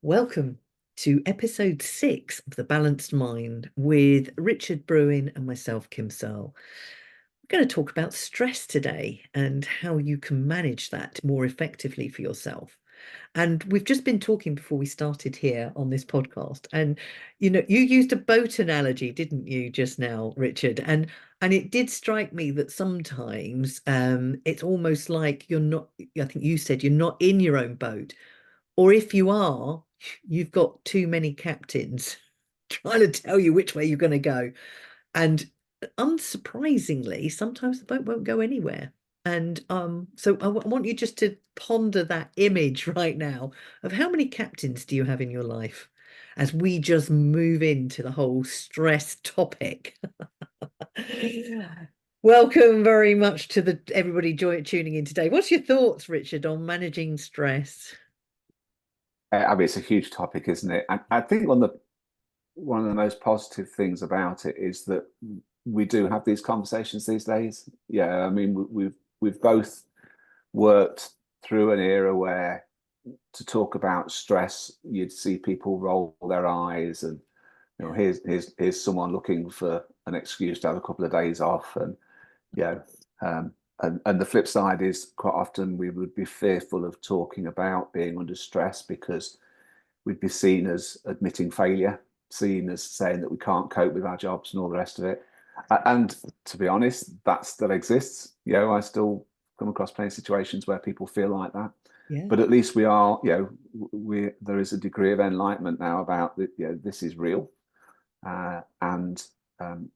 Welcome to episode 6 of The Balanced Mind with Richard Brewin and myself, Kim Searle. We're going to talk about stress today and how you can manage that more effectively for yourself. And we've just been talking before we started here on this podcast. And you used a boat analogy, didn't you, just now, Richard? And it did strike me that sometimes it's almost like you're not, I think you said you're not in your own boat. Or if you are, you've got too many captains trying to tell you which way you're going to go. And unsurprisingly, sometimes the boat won't go anywhere. And so I want you just to ponder that image right now of how many captains do you have in your life as we just move into the whole stress topic. Welcome very much to everybody tuning in today. What's your thoughts, Richard, on managing stress? I mean, it's a huge topic, isn't it? I think one of the most positive things about it is that we do have these conversations these days. Yeah, I mean, we've both worked through an era where to talk about stress, you'd see people roll their eyes, and here's someone looking for an excuse to have a couple of days off, and yeah, and the flip side is quite often we would be fearful of talking about being under stress because we'd be seen as admitting failure, seen as saying that we can't cope with our jobs and all the rest of it. And to be honest, that still exists. I still come across plenty of situations where people feel like that. Yeah. But at least we are, there is a degree of enlightenment now about that. This is real, and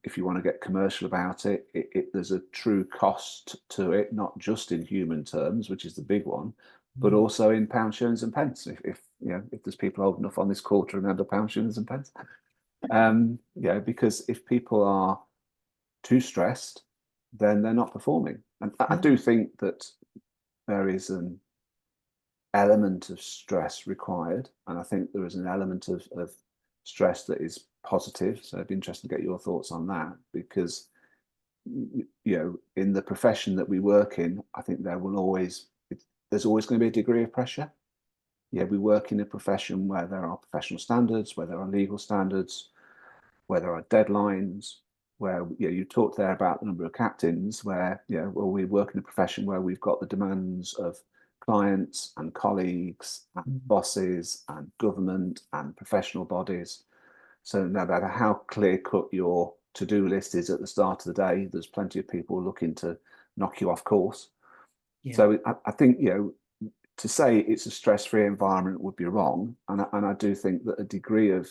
if you want to get commercial about it, there's a true cost to it, not just in human terms, which is the big one, but also in pounds, shillings, and pence. If there's people old enough on this call to remember pounds, shillings, and pence, because if people are too stressed, then they're not performing. And I do think that there is an element of stress required, and I think there is an element of stress that is positive. So it'd be interesting to get your thoughts on that, because in the profession that we work in, I think there's always going to be a degree of pressure. We work in a profession where there are professional standards, where there are legal standards, where there are deadlines, where you talked there about the number of captains, where we work in a profession where we've got the demands of clients and colleagues and bosses and government and professional bodies. So no matter how clear-cut your to-do list is at the start of the day, there's plenty of people looking to knock you off course. Yeah. So I think, to say it's a stress-free environment would be wrong. And I do think that a degree of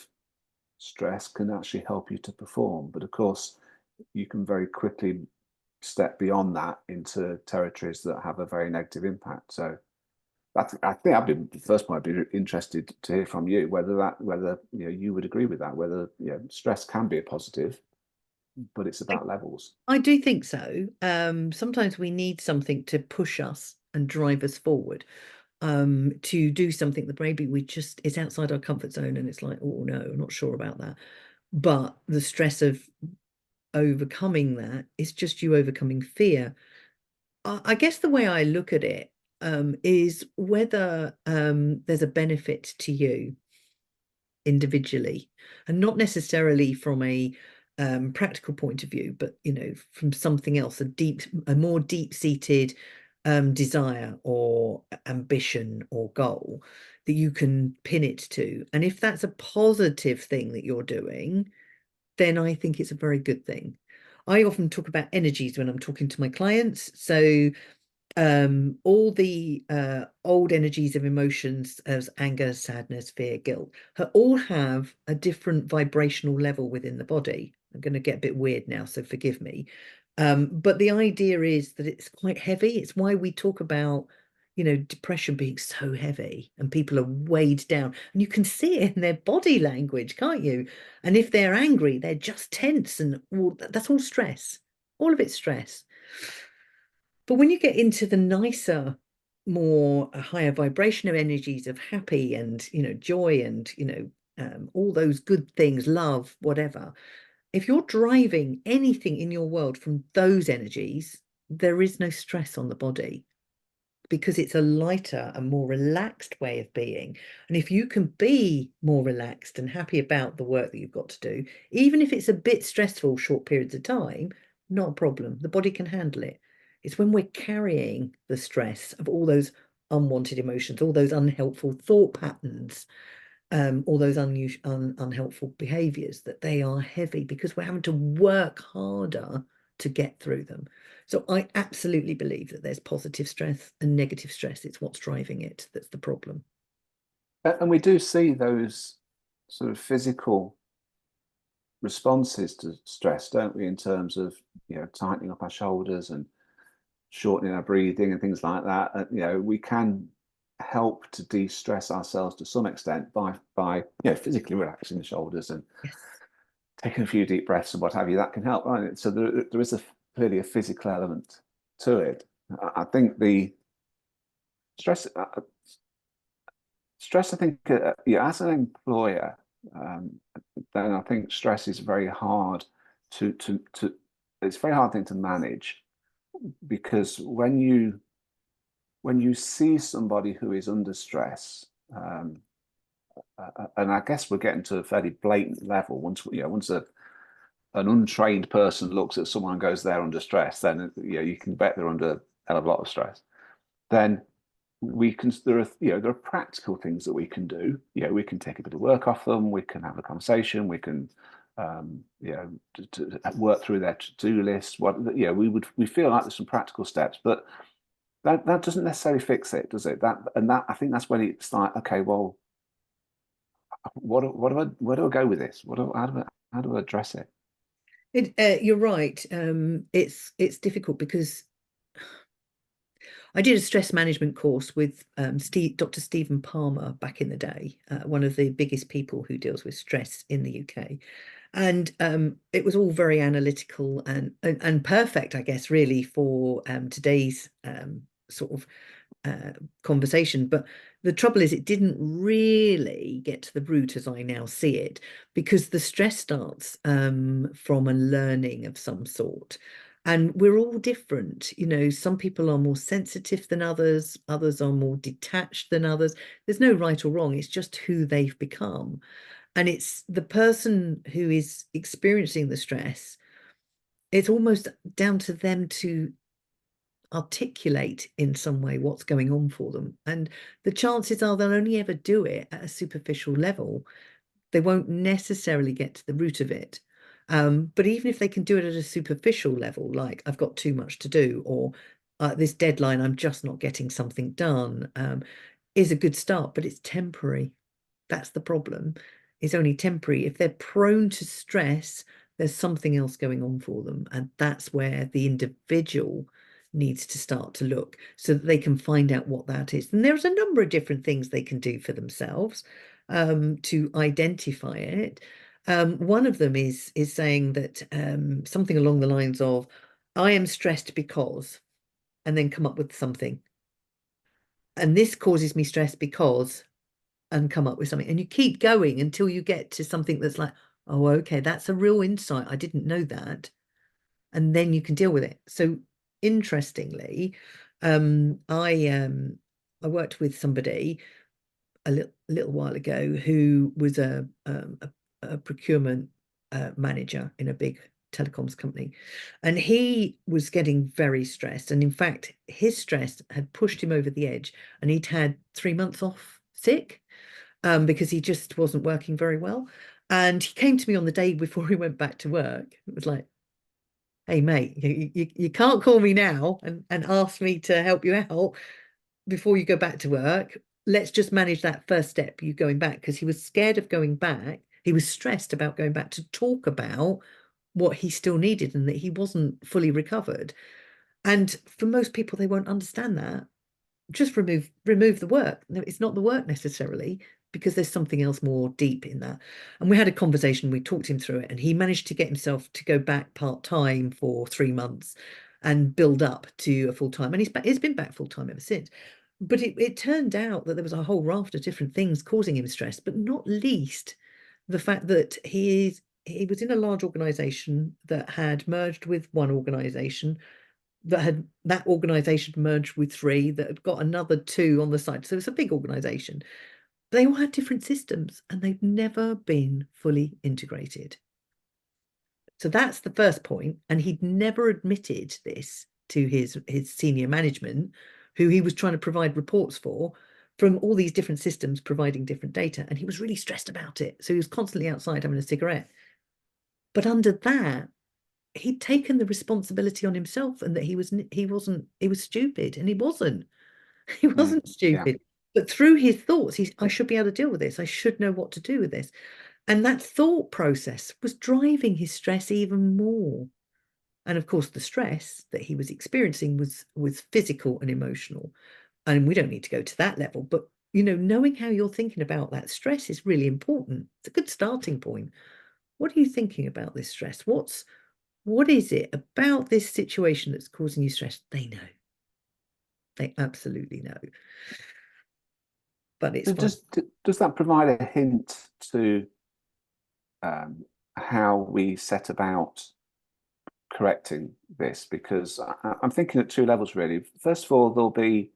stress can actually help you to perform. But of course, you can very quickly step beyond that into territories that have a very negative impact. So I think I'd be the first one. I'd be interested to hear from you whether you would agree with that. Whether stress can be a positive, but it's about levels. I do think so. Sometimes we need something to push us and drive us forward, to do something that maybe it's outside our comfort zone, and it's like, oh no, I'm not sure about that. But the stress of overcoming that is just you overcoming fear. I guess the way I look at it is whether there's a benefit to you individually, and not necessarily from a practical point of view, but from something else, a more deep-seated desire or ambition or goal that you can pin it to. And if that's a positive thing that you're doing, then I think it's a very good thing. I often talk about energies when I'm talking to my clients. So all the old energies of emotions as anger, sadness, fear, guilt, all have a different vibrational level within the body. I'm going to get a bit weird now, so forgive me. But the idea is that it's quite heavy. It's why we talk about, depression being so heavy and people are weighed down. And you can see it in their body language, can't you? And if they're angry, they're just tense, and that's all stress. All of it's stress. But when you get into the nicer, more higher vibration of energies of happy and, joy and, all those good things, love, whatever, if you're driving anything in your world from those energies, there is no stress on the body. because it's a lighter and more relaxed way of being. And if you can be more relaxed and happy about the work that you've got to do, even if it's a bit stressful short periods of time, not a problem. The body can handle it. It's when we're carrying the stress of all those unwanted emotions, all those unhelpful thought patterns, all those unhelpful behaviors, that they are heavy because we're having to work harder to get through them. So I absolutely believe that there's positive stress and negative stress. It's what's driving it that's the problem. And we do see those sort of physical responses to stress, don't we? In terms of, tightening up our shoulders and shortening our breathing and things like that. We can help to de-stress ourselves to some extent by physically relaxing the shoulders and Yes. taking a few deep breaths and what have you. That can help, right? So there is clearly a physical element to it. I think the stress, I think, as an employer, then I think stress is very hard to it's a very hard thing to manage, because when you see somebody who is under stress, and I guess we're getting to a fairly blatant level. Once an untrained person looks at someone and goes, they're under stress, then you can bet they're under a hell of a lot of stress. Then we can there are practical things that we can do. We can take a bit of work off them. We can have a conversation. We can to work through their to-do list. We feel like there's some practical steps, but that doesn't necessarily fix it, does it? That I think that's when it's like, okay, well, where do I go with this? How do I address it? You're right. It's difficult because I did a stress management course with Dr. Stephen Palmer back in the day, one of the biggest people who deals with stress in the UK. And it was all very analytical and perfect, I guess, really for today's sort of conversation. But the trouble is, it didn't really get to the root as I now see it, because the stress starts from a learning of some sort. And we're all different. Some people are more sensitive than others, others are more detached than others. There's no right or wrong, it's just who they've become. And it's the person who is experiencing the stress, it's almost down to them to articulate in some way what's going on for them. And the chances are they'll only ever do it at a superficial level. They won't necessarily get to the root of it. But even if they can do it at a superficial level, like I've got too much to do, or this deadline, I'm just not getting something done, is a good start, but it's temporary. That's the problem. It's only temporary. If they're prone to stress, there's something else going on for them. And that's where the individual needs to start to look so that they can find out what that is. And there's a number of different things they can do for themselves to identify it. One of them is saying that something along the lines of, I am stressed because, and then come up with something. And this causes me stress because, and come up with something. And you keep going until you get to something that's like, oh, okay, that's a real insight. I didn't know that. And then you can deal with it. So interestingly, I worked with somebody a little while ago who was a procurement manager in a big telecoms company, and he was getting very stressed. And in fact, his stress had pushed him over the edge, and he'd had 3 months off sick because he just wasn't working very well. And he came to me on the day before he went back to work. It was like, hey, mate, you can't call me now and ask me to help you out before you go back to work. Let's just manage that first step, you going back, because he was scared of going back. He was stressed about going back to talk about what he still needed and that he wasn't fully recovered. And for most people, they won't understand that. Just remove the work. No, it's not the work necessarily, because there's something else more deep in that. And we had a conversation, we talked him through it, and he managed to get himself to go back part-time for 3 months and build up to a full-time. And he's been back full-time ever since. But it turned out that there was a whole raft of different things causing him stress, but not least the fact that he was in a large organization that had merged with one organization that organization merged with three that had got another two on the side. So it's a big organization. They all had different systems and they've never been fully integrated. So that's the first point. And he'd never admitted this to his senior management, who he was trying to provide reports for, from all these different systems providing different data. And he was really stressed about it. So he was constantly outside having a cigarette. But under that, he'd taken the responsibility on himself, and that he was stupid, and he wasn't. He Mm, wasn't yeah. stupid. But through his thoughts, I should be able to deal with this. I should know what to do with this. And that thought process was driving his stress even more. And of course, the stress that he was experiencing was physical and emotional. And we don't need to go to that level, but knowing how you're thinking about that stress is really important. It's a good starting point. What are you thinking about this stress? What is it about this situation that's causing you stress? They know. They absolutely know. But it's fun. Does that provide a hint to how we set about correcting this? Because I'm thinking at two levels, really. First of all, there'll be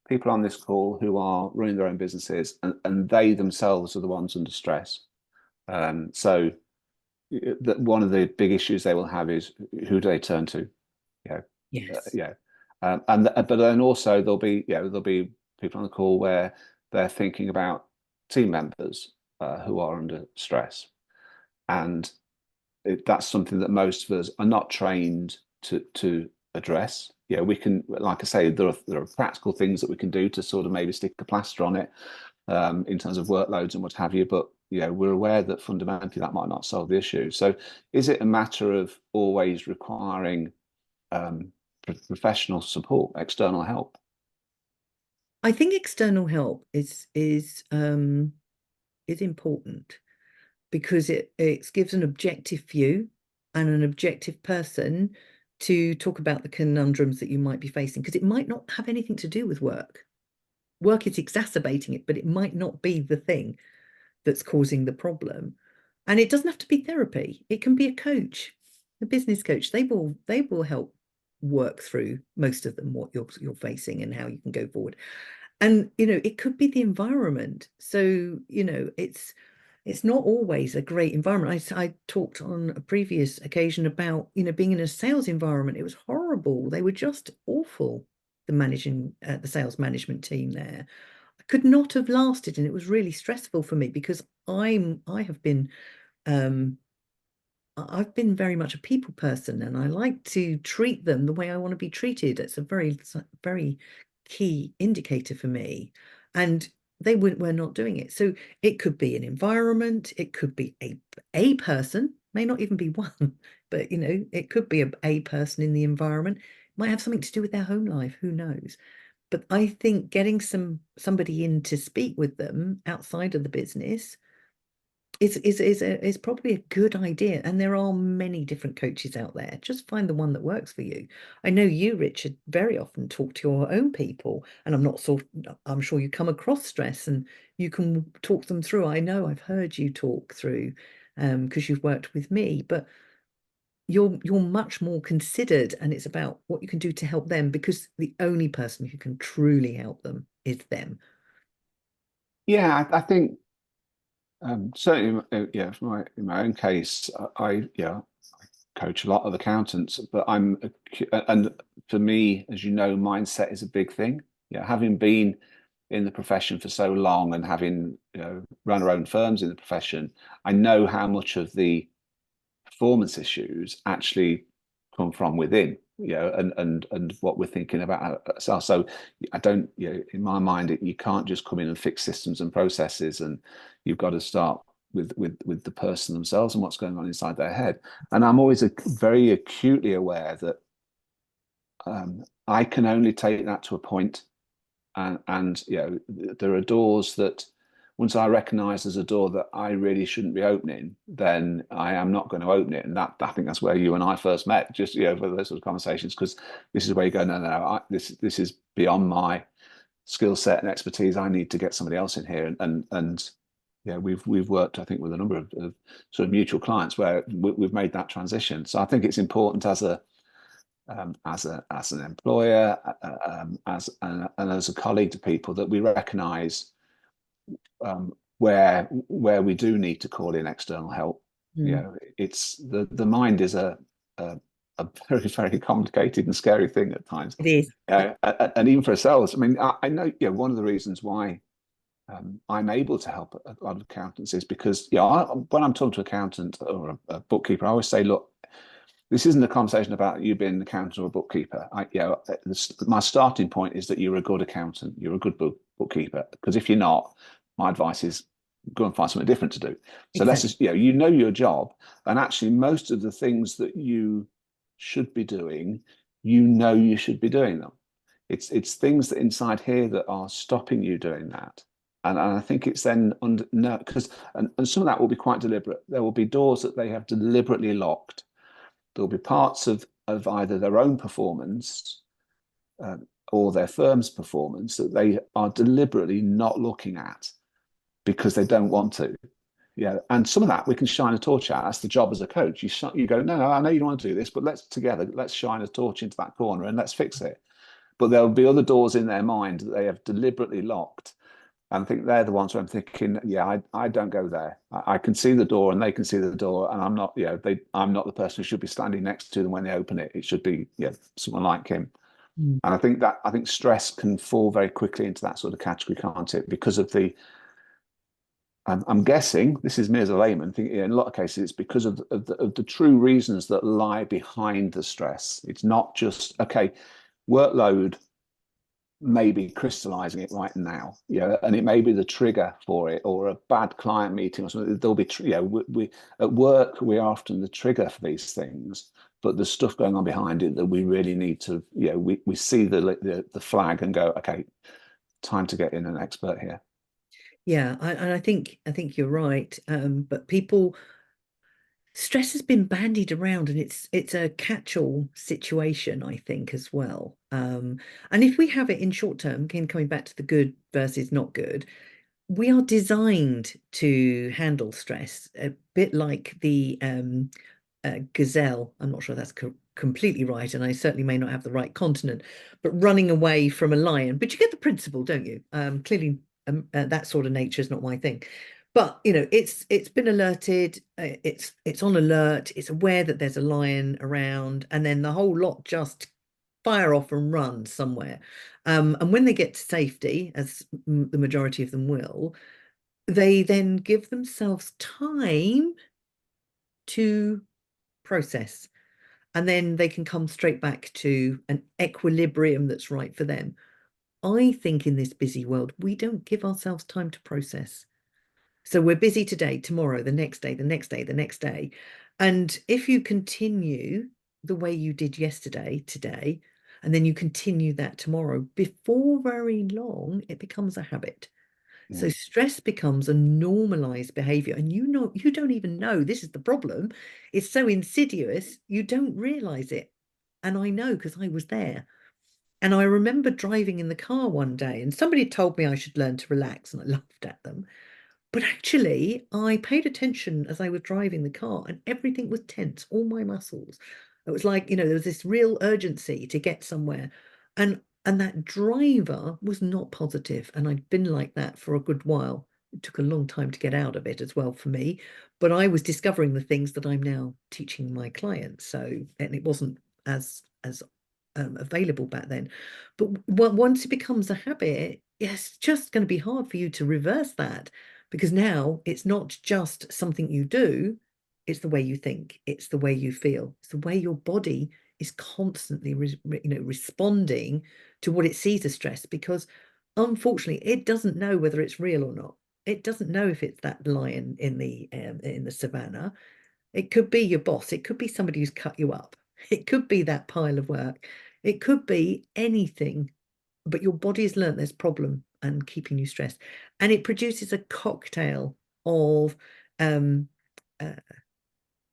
people on this call who are running their own businesses, and they themselves are the ones under stress. So one of the big issues they will have is, who do they turn to? Yeah, Yes. yeah. But then also there'll be people on the call where they're thinking about team members who are under stress, and that's something that most of us are not trained to address. Yeah, we can, like I say, there are practical things that we can do to sort of maybe stick a plaster on it in terms of workloads and what have you. But we're aware that fundamentally that might not solve the issue. So, is it a matter of always requiring professional support, external help? I think external help is important, because it gives an objective view and an objective person to talk about the conundrums that you might be facing, because it might not have anything to do with work. Work is exacerbating it, but it might not be the thing that's causing the problem. And it doesn't have to be therapy. It can be a coach, a business coach. They will help work through, most of them, what you're facing and how you can go forward. And it could be the environment. So it's not always a great environment. I talked on a previous occasion about being in a sales environment. It was horrible. They were just awful. The sales management team there, I could not have lasted, and it was really stressful for me, because um I've been very much a people person, and I like to treat them the way I want to be treated. It's a very key indicator for me. And were not doing it. So it could be an environment, it could be a person, may not even be one, but it could be a person in the environment. It might have something to do with their home life, who knows? But I think getting somebody in to speak with them outside of the business is probably a good idea. And there are many different coaches out there. Just find the one that works for you. I know you, Richard, very often talk to your own people, and I'm sure you come across stress and you can talk them through. I know I've heard you talk through because you've worked with me, but you're much more considered, and it's about what you can do to help them, because the only person who can truly help them is them. Yeah, I think certainly, in my own case, I coach a lot of accountants, but and for me, as you know, mindset is a big thing. Yeah, having been in the profession for so long and having run our own firms in the profession, I know how much of the performance issues actually come from within, and what we're thinking about ourselves. So I don't, in my mind, you can't just come in and fix systems and processes, and you've got to start with the person themselves and what's going on inside their head. And I'm always very acutely aware that I can only take that to a point, and there are doors that once I recognize there's a door that I really shouldn't be opening, then I am not going to open it. And that, I think that's where you and I first met, just for those sort of conversations, because this is where you go, no, this is beyond my skill set and expertise. I need to get somebody else in here, and yeah, we've worked, I think, with a number of sort of mutual clients where we've made that transition. So I think it's important as as an employer, and as a colleague to people, that we recognise where we do need to call in external help. You Mm. know, it's the mind is a, a very, very complicated and scary thing at times. It is. And even for ourselves, I mean, I know, you know, one of the reasons why I'm able to help a lot of accountants is because, you know, when I'm talking to an accountant or a bookkeeper, I always say, look, this isn't a conversation about you being an accountant or a bookkeeper. You know, my starting point is that you're a good accountant, you're a good bookkeeper. Because if you're not, my advice is go and find something different to do. So let's Exactly. just, you know your job, and actually most of the things that you should be doing, you should be doing them. It's things that inside here that are stopping you doing that. And I think it's then under no, because and some of that will be quite deliberate. There will be doors that they have deliberately locked. There'll be parts of either their own performance uh, or their firm's performance that they are deliberately not looking at because they don't want to. Yeah, and some of that we can shine a torch at. That's the job as a coach. You go, no, I know you don't want to do this, but let's shine a torch into that corner and let's fix it. But there'll be other doors in their mind that they have deliberately locked. And I think they're the ones where I'm thinking, yeah, I don't go there. I can see the door and they can see the door, and I'm not, you know, I'm not the person who should be standing next to them when they open it. It should be, yeah, someone like him. Mm. And I think stress can fall very quickly into that sort of category, can't it? Because of the, I'm guessing, this is me as a layman, thinking in a lot of cases it's because of the true reasons that lie behind the stress. It's not just, okay, workload may be crystallizing it right now, and it may be the trigger for it, or a bad client meeting or something. There'll be, we at work we're often the trigger for these things, but there's stuff going on behind it that we really need to, we see the flag and go, okay, time to get in an expert here. Yeah, and I think you're right. But people stress has been bandied around, and it's a catch-all situation, I think, as well. And if we have it in short term, again, coming back to the good versus not good, we are designed to handle stress a bit like the gazelle. I'm not sure that's completely right, and I certainly may not have the right continent, but running away from a lion. But you get the principle, don't you? Clearly, that sort of nature is not my thing. But it's been alerted. It's on alert. It's aware that there's a lion around, and then the whole lot just fire off and run somewhere. And when they get to safety, as the majority of them will, they then give themselves time to process, and then they can come straight back to an equilibrium that's right for them. I think in this busy world, we don't give ourselves time to process. So we're busy today, tomorrow, the next day, the next day, the next day. And if you continue the way you did yesterday, today, and then you continue that tomorrow, before very long, it becomes a habit. So Mm, stress becomes a normalized behavior, and you don't even know this is the problem. It's so insidious, you don't realize it. And I know because I was there. And I remember driving in the car one day, and somebody told me I should learn to relax, and I laughed at them. But actually, I paid attention as I was driving the car, and everything was tense, all my muscles. It was like, there was this real urgency to get somewhere. And that driver was not positive, and I'd been like that for a good while. It took a long time to get out of it as well for me, but I was discovering the things that I'm now teaching my clients. So, and it wasn't as available back then. But once it becomes a habit, it's just going to be hard for you to reverse that, because now it's not just something you do, it's the way you think, it's the way you feel, it's the way your body is constantly responding to what it sees as stress, because unfortunately it doesn't know whether it's real or not. It doesn't know if it's that lion in the savannah. It could be your boss. It could be somebody who's cut you up. It could be that pile of work. It could be anything, but your body has learned there's problem and keeping you stressed. And it produces a cocktail of um, uh,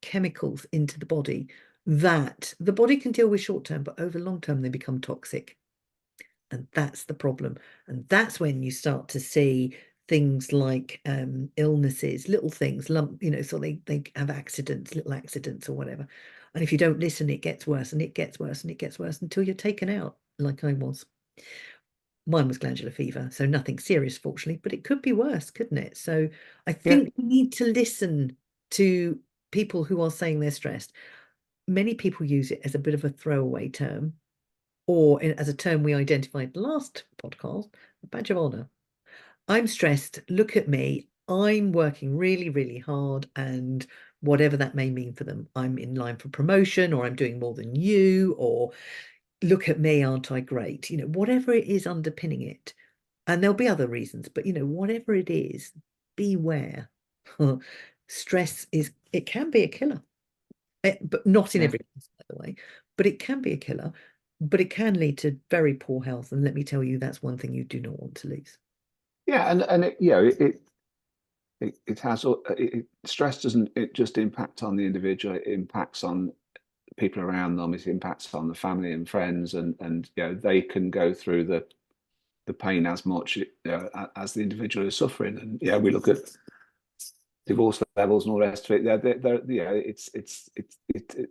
chemicals into the body that the body can deal with short term, but over long term, they become toxic. And that's the problem. And that's when you start to see things like illnesses, little things, so they have accidents, little accidents or whatever. And if you don't listen, it gets worse and it gets worse and it gets worse until you're taken out, like I was. Mine was glandular fever, so nothing serious, fortunately, but it could be worse, couldn't it? So I Yeah, think we need to listen to people who are saying they're stressed. Many people use it as a bit of a throwaway term, or as a term we identified last podcast, a badge of honor. I'm stressed. Look at me. I'm working really, really hard, and whatever that may mean for them, I'm in line for promotion, or I'm doing more than you, or look at me, aren't I great? Whatever it is underpinning it. And there'll be other reasons, but whatever it is, beware. Stress it can be a killer. But not in yeah, every case, by the way. But it can be a killer, but it can lead to very poor health. And let me tell you, that's one thing you do not want to lose. yeah. And it, you know, it has stress doesn't it just impact on the individual, it impacts on people around them, it impacts on the family and friends, and they can go through the pain as much as the individual is suffering. And we look at divorce levels and all the rest of it.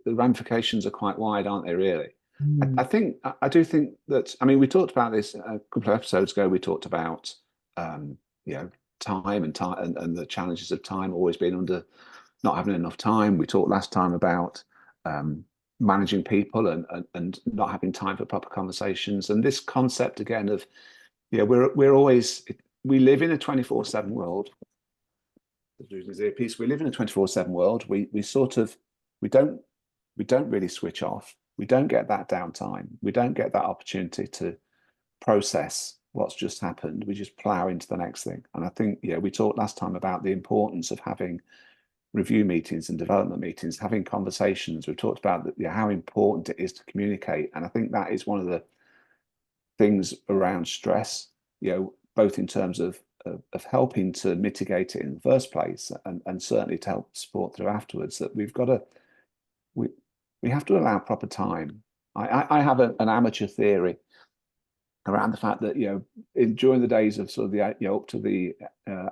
The ramifications are quite wide, aren't they? Really, Mm. I do think that. I mean, we talked about this a couple of episodes ago. We talked about um, you know time and the challenges of time, always being under not having enough time. We talked last time about um, managing people and not having time for proper conversations. And this concept again of we're always we live in a 24/7 world. Losing his earpiece. We live in a 24/7 world. We sort of we don't we don't really switch off. We don't get that downtime. We don't get that opportunity to process what's just happened. We just plow into the next thing. And I think, we talked last time about the importance of having review meetings and development meetings, having conversations. We talked about how important it is to communicate. And I think that is one of the things around stress, both in terms of helping to mitigate it in the first place, and certainly to help support through afterwards. That we we have to allow proper time. I have an amateur theory around the fact that during the days of sort of the up to the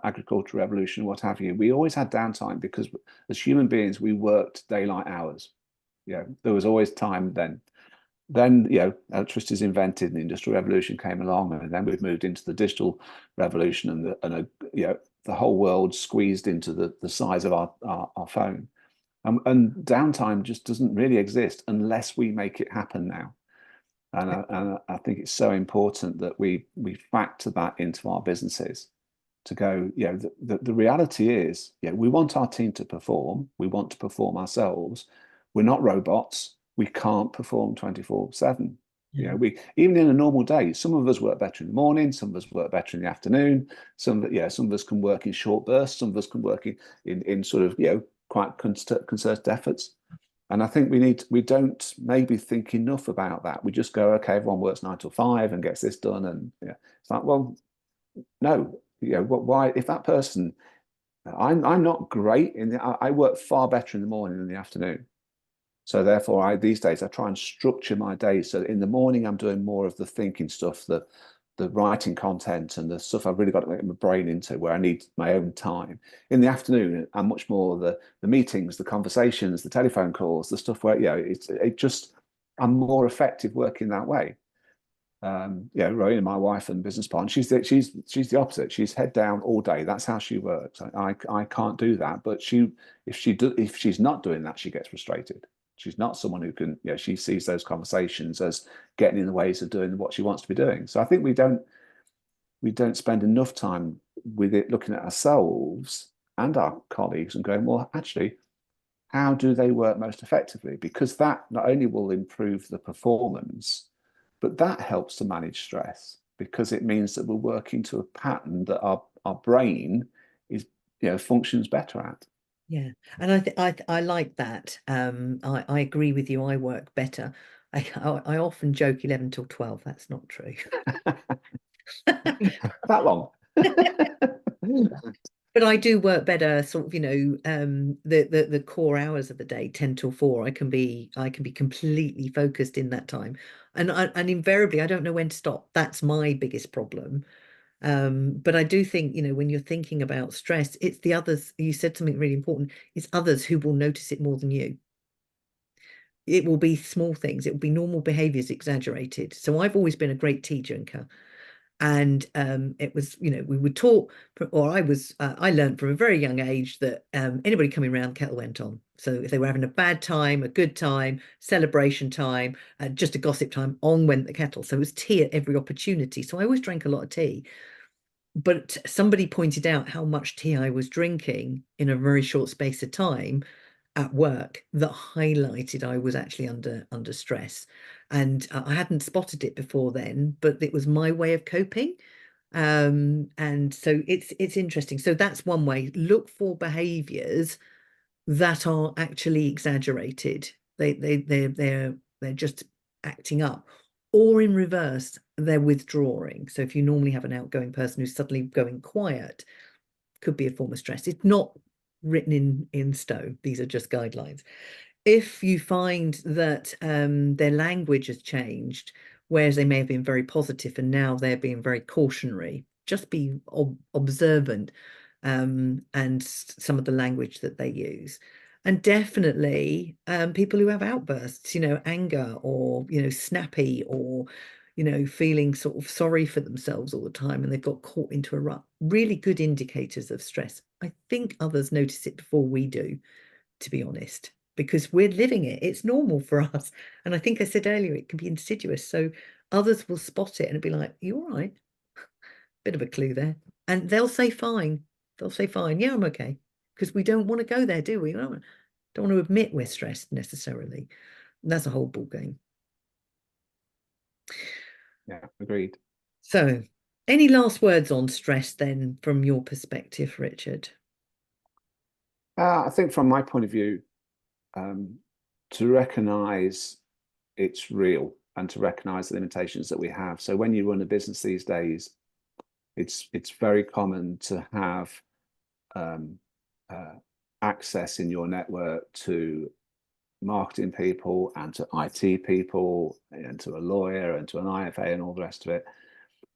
agricultural revolution, what have you, we always had downtime because as human beings we worked daylight hours. There was always time then. Then electricity is invented and the industrial revolution came along, and then we've moved into the digital revolution, the whole world squeezed into the size of our phone. And downtime just doesn't really exist unless we make it happen now. And I think it's so important that we factor that into our businesses to go, the reality is, we want our team to perform. We want to perform ourselves. We're not robots. We can't perform 24/7. Yeah. We even in a normal day, some of us work better in the morning, some of us work better in the afternoon. Some of us can work in short bursts, some of us can work in sort of, quite concerted efforts. And I think we don't maybe think enough about that. We just go, okay, everyone works 9 till 5 and gets this done. And it's like, well, no, why, if that person, I'm not great I work far better in the morning than the afternoon. So therefore, these days I try and structure my day so that in the morning I'm doing more of the thinking stuff, the writing content and the stuff I've really got to get my brain into where I need my own time. In the afternoon, I'm much more the meetings, the conversations, the telephone calls, the stuff where I'm more effective working that way. Rowena, my wife and business partner, she's the opposite. She's head down all day. That's how she works. I can't do that. But if she's not doing that, she gets frustrated. She's not someone who can, she sees those conversations as getting in the ways of doing what she wants to be doing. So I think we don't spend enough time with it looking at ourselves and our colleagues and going, well, actually, how do they work most effectively? Because that not only will improve the performance, but that helps to manage stress because it means that we're working to a pattern that our brain is, functions better at. Yeah, and I like that. I agree with you. I work better. I often joke 11 till 12. That's not true. That long. But I do work better, sort of, the core hours of the day, 10 till 4. I can be completely focused in that time. And invariably I don't know when to stop. That's my biggest problem. But I do think, when you're thinking about stress, it's the others. You said something really important. It's others who will notice it more than you. It will be small things. It will be normal behaviors exaggerated. So I've always been a great tea drinker. And it was, we would talk, or I learned from a very young age that anybody coming around, the kettle went on. So if they were having a bad time, a good time, celebration time, just a gossip time, on went the kettle. So it was tea at every opportunity. So I always drank a lot of tea. But somebody pointed out how much tea I was drinking in a very short space of time at work that highlighted I was actually under stress. And I hadn't spotted it before then, but it was my way of coping. And so it's interesting. So that's one way. Look for behaviors that are actually exaggerated. They're just acting up. Or in reverse, they're withdrawing. So if you normally have an outgoing person who's suddenly going quiet, could be a form of stress. It's not written in stone. These are just guidelines. If you find that their language has changed, whereas they may have been very positive and now they're being very cautionary, just be observant and some of the language that they use. And definitely people who have outbursts, anger or, snappy or, feeling sort of sorry for themselves all the time and they've got caught into a rut. Really good indicators of stress. I think others notice it before we do, to be honest, because we're living it. It's normal for us. And I think I said earlier, it can be insidious. So others will spot it and be like, you all right? Bit of a clue there. And they'll say fine. They'll say fine. Yeah, I'm okay. Because we don't want to go there, do we? Don't want to admit we're stressed necessarily. And that's a whole ball game. Yeah, agreed. So, any last words on stress then from your perspective, Richard? I think from my point of view, um, to recognize it's real and to recognize the limitations that we have. So when you run a business these days, it's very common to have um, uh, access in your network to marketing people and to IT people and to a lawyer and to an IFA and all the rest of it.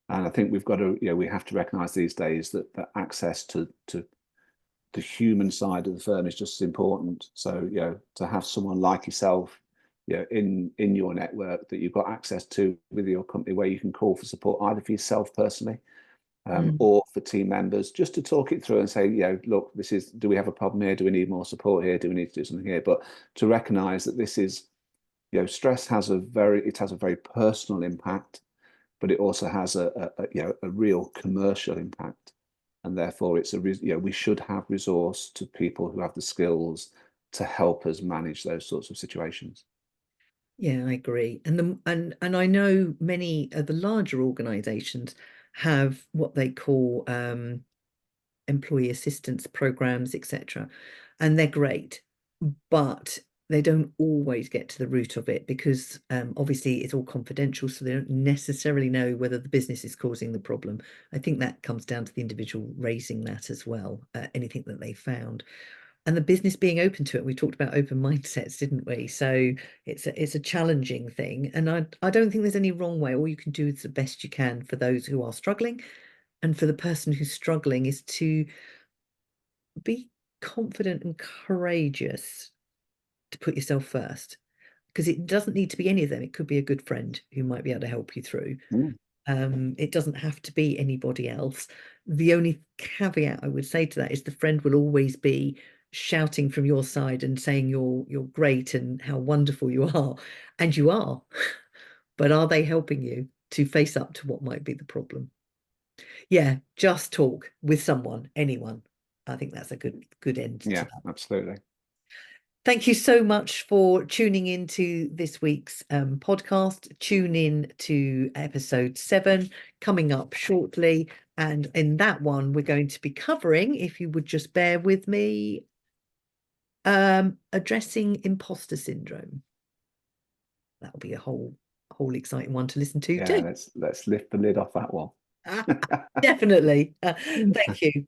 And I think we've got to, we have to recognize these days that access to the human side of the firm is just as important. So, to have someone like yourself, in your network that you've got access to with your company where you can call for support, either for yourself personally or for team members, just to talk it through and say, look, do we have a problem here? Do we need more support here? Do we need to do something here? But to recognize that this is, stress has a very personal impact, but it also has a real commercial impact. And therefore we should have resource to people who have the skills to help us manage those sorts of situations. Yeah, I agree. And I know many of the larger organizations have what they call employee assistance programs, etc. And they're great, but they don't always get to the root of it because obviously it's all confidential, so they don't necessarily know whether the business is causing the problem. I think that comes down to the individual raising that as well, anything that they found. And the business being open to it. We talked about open mindsets, didn't we? So it's a challenging thing. And I don't think there's any wrong way. All you can do is the best you can for those who are struggling. And for the person who's struggling is to be confident and courageous to put yourself first. Because it doesn't need to be any of them. It could be a good friend who might be able to help you through. Mm. It doesn't have to be anybody else. The only caveat I would say to that is the friend will always be shouting from your side and saying you're great and how wonderful you are, and you are. But are they helping you to face up to what might be the problem? Yeah, just talk with someone, anyone. I think that's a good end to Yeah, that. absolutely. Thank you so much for tuning into this week's podcast. Tune in to episode 7 coming up shortly. And in that one, we're going to be covering, if you would just bear with me, addressing imposter syndrome. That'll be a whole exciting one to listen to Yeah, too. let's lift the lid off that one. Definitely. Thank you.